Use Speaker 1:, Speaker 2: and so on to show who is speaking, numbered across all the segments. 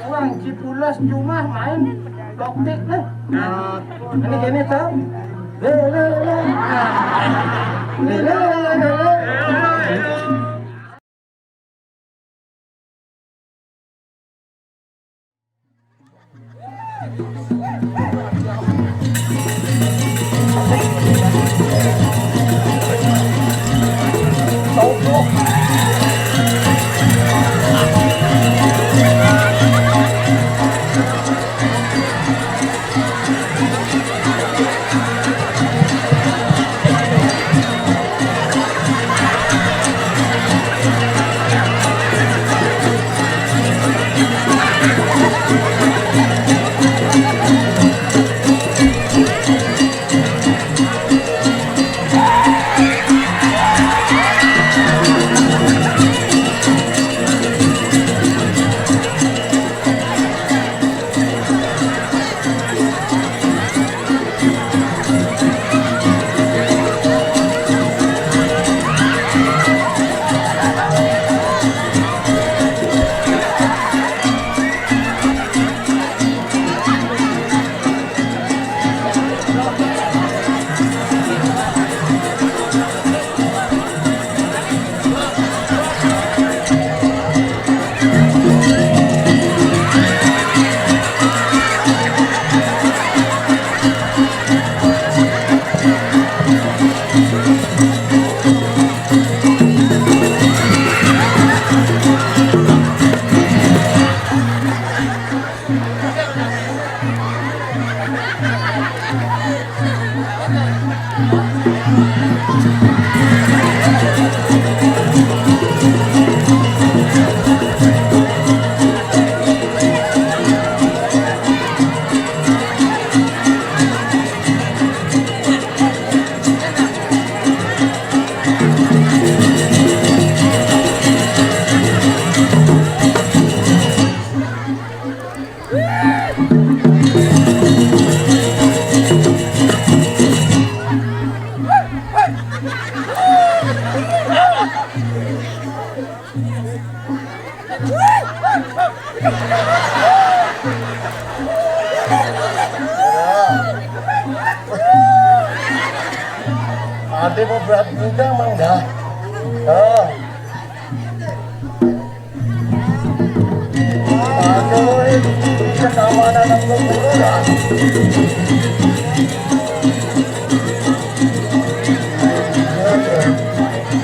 Speaker 1: Uang Cipulas cuma main doktik nih. Ini gini tau. Ade mau berat juga mangga. Aduh, ini keamanan aku guru lah.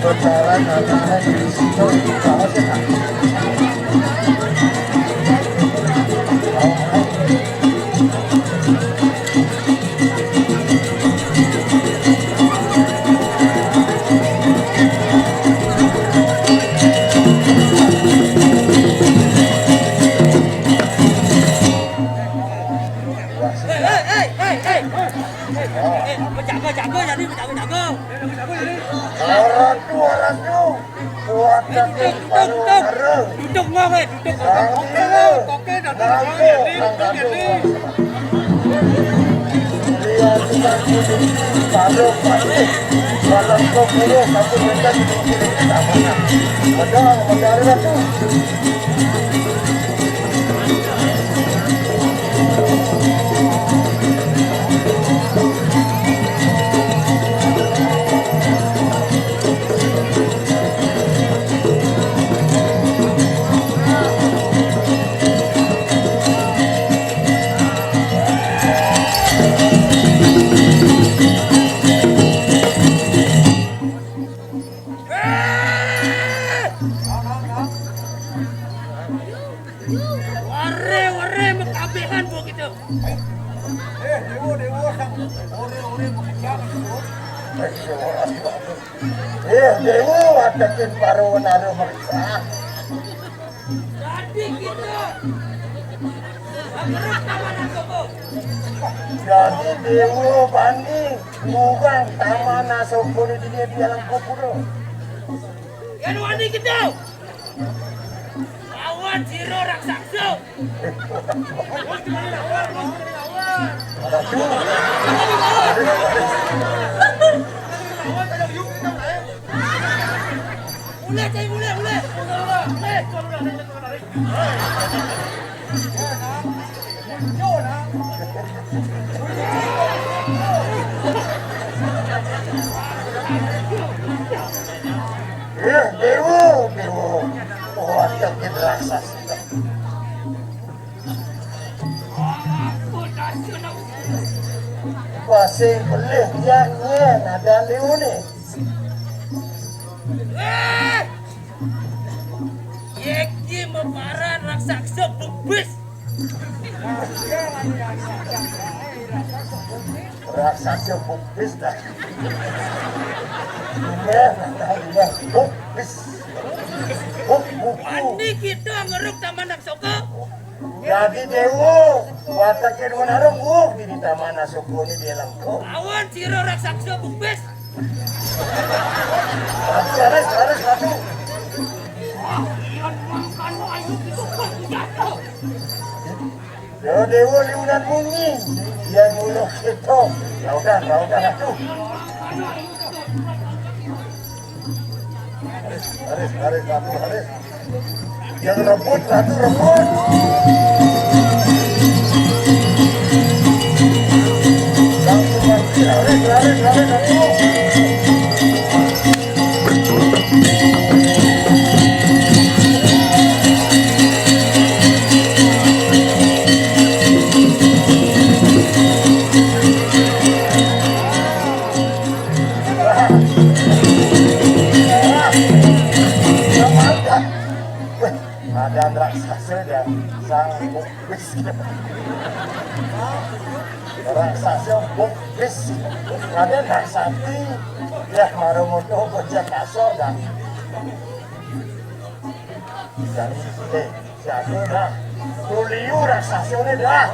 Speaker 1: Berjalan anak-anak di situ kau senang.
Speaker 2: Duduk ngong duduk koke Ware mekabehan po gitu.
Speaker 1: Dewa wadakin paru naru mereka.
Speaker 2: Jadi gitu.
Speaker 1: Jadi Dewa Bandi mugang taman nasopo di dia di alam kupuro.
Speaker 2: Yan wani gitu. Lawan Jiro raksasa. cai mulai.
Speaker 1: Dewo. Wadah raksasa. Pasing boleh yang ada Dewo nih.
Speaker 2: Yeki memparan raksasa bubis.
Speaker 1: Raksasa bubis dah. Ya, bubis.
Speaker 2: Ani kita ngeruk taman Naksoko.
Speaker 1: Jadi Dewo, watakin menarung di taman Naksoko ini dia langkau.
Speaker 2: Awan siro raksasa bubis.
Speaker 1: Harus satu. Ya Dewo liunan bunyi, dia muluk itu. Raudan atuh. Haris. Yang rebut. Langsung mati, Haris atuh. Ada raksasa dan sang bukis. Raksasa bukis. Ada naksati ya maromoto bocah kasar dan jadi dah tuliu raksasa ini dah.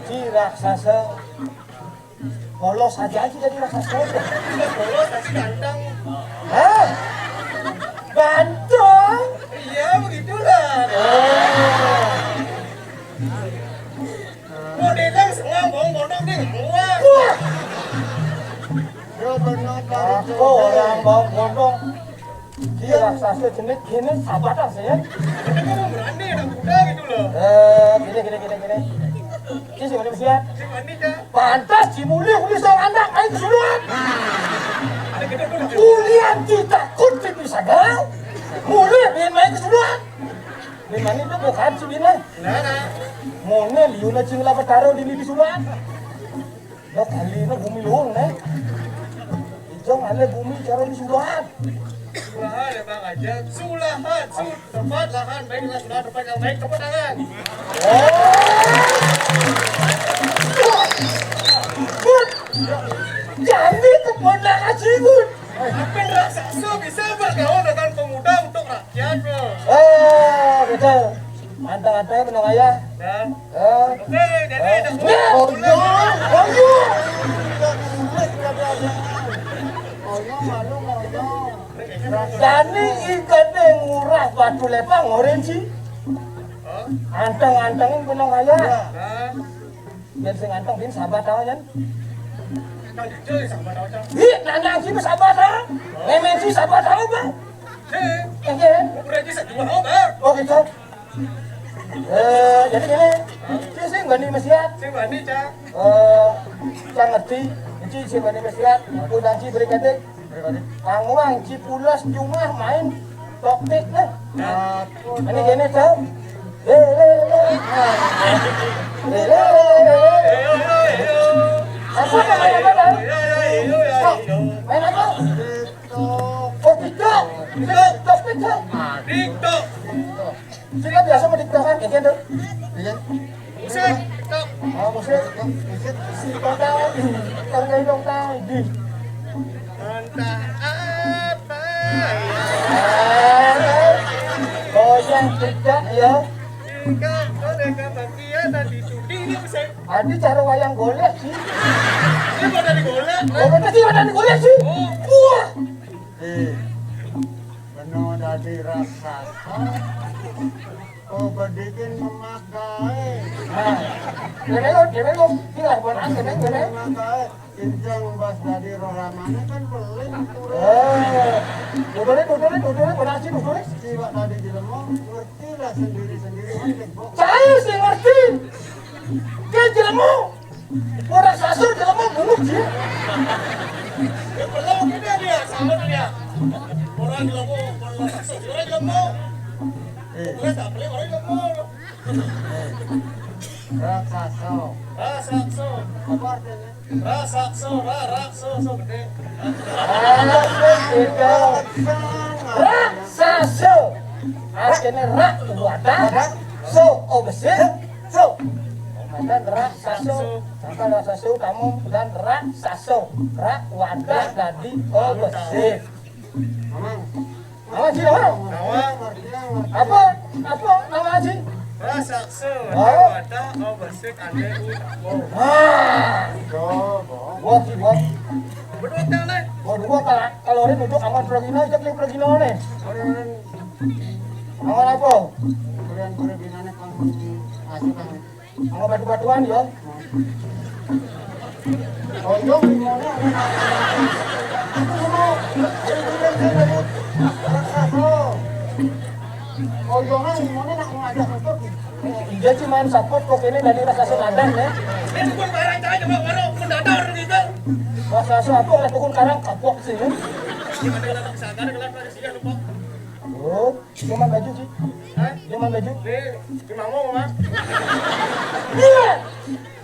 Speaker 1: Si raksasa polos saja jadi raksasa. Polos masih ganteng. Hah? Ganteng? Iya begitulah. Modelnya sengang bodong deh keluar. Aku orang bodong. Dia raksasa jenis gini sahabat saya. Kita kan berani anak muda gitu loh. Gini. Si manusia. Si wanita. Pantas si mulia seorang anak aing kesuruhan. Mulia ditakut bisa gak? Mulia biar main kesuruhan. Biar main itu bukan si bina. Mone liuna cing lapa taruh di suruhan. Lo kali ini bumi luhung nih. Ijong ada bumi taruh di suruhan. Sulahan ya bang aja, sulahan, tempat lahan baik dengan sulahan tempat yang baik tepuk tangan. Jadi keponakan si Bud. Apin raksasa bisa bergaul dengan pemuda untuk rakyat bro. Betul. Mantap-mantap menang ayah. Oke, jadi ada Dani ikan ngurah batu lepang orange. Anteng-antengin benang kaya. Biar sing anteng bin sahabat tahu kan? Ih, nandang sih sahabat tahu. Nemen sih sahabat tahu bang. Oke. Oh gitu. Jadi gini, sih sing bani mesiat.
Speaker 3: Sing bani cah.
Speaker 1: Cang ngerti. Iki sing bani mesiat. Aku nanti beri ketik. Angwang Cipulas cuma main toktik lah. Ini gini tau. Apa namanya tau? Main apa? Oh TikTok. Toktik tau.
Speaker 3: TikTok.
Speaker 1: Sila biasa mau TikTokan kayak gitu.
Speaker 3: Musik. TikTok.
Speaker 1: Oh musik. Si kotang. Tanggai dong tang. Di.
Speaker 3: Entah apa
Speaker 1: Goyang tidak ya.
Speaker 3: jika mereka bagian dan disudi ini musik.
Speaker 1: Adi cara wayang golek sih.
Speaker 3: Ini pada digolek.
Speaker 1: Oh betul sih ada golek sih. Wah.
Speaker 4: Benar dari raksasa. Oh bedikin memakai.
Speaker 1: Nah, kemeng tinggal buat angin kemeng.
Speaker 4: Memakai. Injang bas dari rohamane kan peling turun.
Speaker 1: Dudulnya berhasil dudulnya.
Speaker 4: Siwak tadi di lemong, ngerti lah sendiri-sendiri kan bok.
Speaker 1: Saya sih ngerti. Dia jelemu. Orang sasur jelemu bunuh dia.
Speaker 3: Belum kita dia, sama dia. Orang jelemu, orang saksa, orang jelemu. Orang tak boleh orang jelemu.
Speaker 4: Raksasa.
Speaker 3: Rasakso.
Speaker 4: Apa artinya?
Speaker 3: Rasakso, rakso, so gede.
Speaker 1: Raksasa. Akhirnya rak wadah. So obesir. So. Dan raksasa. Sampai raksasa kamu dan raksasa. Rak wadah jadi obesir.
Speaker 4: Mamang.
Speaker 1: Nama sih nama?
Speaker 3: Nawang,
Speaker 1: Apa nama sih?
Speaker 3: rasakso,
Speaker 1: Oh.
Speaker 3: wadah, obesik, ande, utamo.
Speaker 1: Ah,
Speaker 4: Coba.
Speaker 1: gua sih gua.
Speaker 3: Berdua nih.
Speaker 1: Gua kalau ini duduk aman pergino, jak nih pergino nih.
Speaker 4: Kalian
Speaker 1: Aman apa?
Speaker 4: kalian berbinanya kan asik kan.
Speaker 1: Aman batu-batuan ya.
Speaker 4: Oh iya gimana? Raksasa. Oh iya kan gimana nak ngajak untuk
Speaker 1: Dia cuma support kok ini dari rasa seladan ya.
Speaker 3: Ini pun barang cahaya coba baru mendadar gitu.
Speaker 1: Rasa apa lah tukun karang kapok sih. Ya.
Speaker 3: Gimana kalau kesana kelar pada sini lupa.
Speaker 1: Oh, cuma baju sih.
Speaker 3: Hah?
Speaker 1: Cuma baju.
Speaker 3: Nih, gimana mau mama?
Speaker 1: Iya.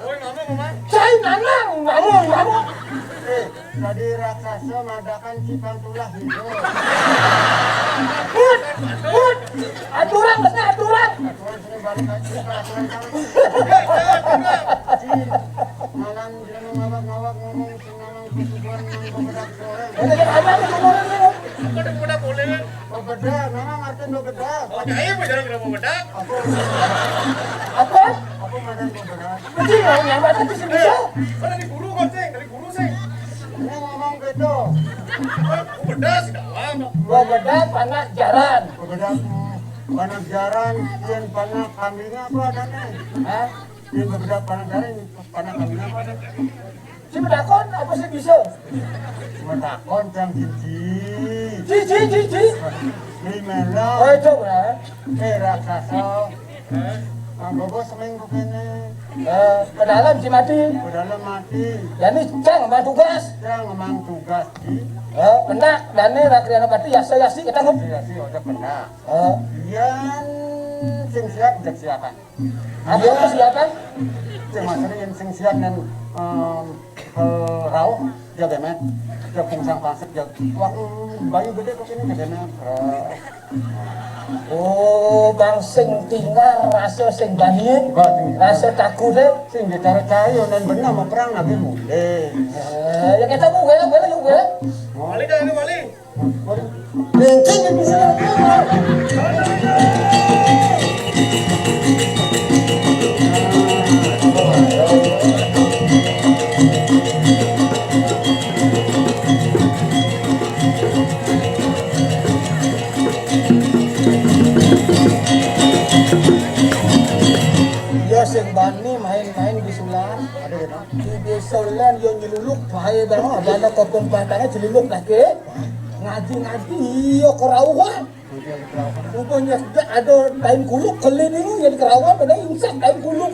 Speaker 3: Oh, mama mama.
Speaker 1: Saya nanang, kamu.
Speaker 4: tadi raksasa madakan cipang tulah hidup.
Speaker 1: Bud, aturan, besar aturan.
Speaker 4: Aturan sini balik aja ke aturan kamu. Malam jangan ngawak-ngawak ngomong senang kesubuhan nang bedak sore.
Speaker 1: Ini apa nih ngomongin ini?
Speaker 3: Udah boleh.
Speaker 4: Oh bedak, nama ngerti lo bedak.
Speaker 3: Oh, jahit mau jalan kenapa bedak?
Speaker 1: Apa?
Speaker 4: Aku madan lo bedak.
Speaker 1: Ini yang ada di sini.
Speaker 3: Oh, dari guru kok, Ceng. Dari guru, Ceng.
Speaker 4: Ini ngomong gitu.
Speaker 3: Oh, bedak sih dawang.
Speaker 1: Gua bedak panas jaran.
Speaker 4: Oh bedak panas jaran, kian panas kambingnya apa adanya?
Speaker 1: Hah?
Speaker 4: Kian bedak panas jaran, panas kambingnya apa adanya?
Speaker 1: Si bedakon apa sih bisa?
Speaker 4: Medakon jam cici.
Speaker 1: Cici.
Speaker 4: Ini
Speaker 1: Oh
Speaker 4: melon.
Speaker 1: coba.
Speaker 4: Raksasa. Ang bobo seminggu kene.
Speaker 1: Ke dalam si mati.
Speaker 4: Udah mati.
Speaker 1: Dan ini cang sama tugas.
Speaker 4: Dia ngomong tugas di.
Speaker 1: Kena dan ini rakriana pati yasi kita ngom.
Speaker 4: Dia sih udah pernah.
Speaker 1: Oh,
Speaker 4: Yan sing siap jak siapan.
Speaker 1: ada yang persiapan?
Speaker 4: Sing masalah yang sing siap dan rauh dia bemet. Dia pungsang pasik dia. Wah bayu gede kok ini gede
Speaker 1: Oh, bang sing tinggal rasa sing bani, rasa takut deh.
Speaker 4: sing bicara cayo dan benar mau perang lagi mulai.
Speaker 1: Ya kita gue juga.
Speaker 3: Wali dah ini wali.
Speaker 4: Mungkin bisa.
Speaker 1: Ya sing bani main-main di sulan.
Speaker 4: Ada gitu.
Speaker 1: Di sulan yang nyeluluk bahaya banget. Ada kopong batangnya jeluluk lagi. Ngaji yo kerawuan.
Speaker 4: Dia dikerawkan.
Speaker 1: Rupanya sudah ada kain kuluk kelin itu yang kerawuan pada insek kain kuluk.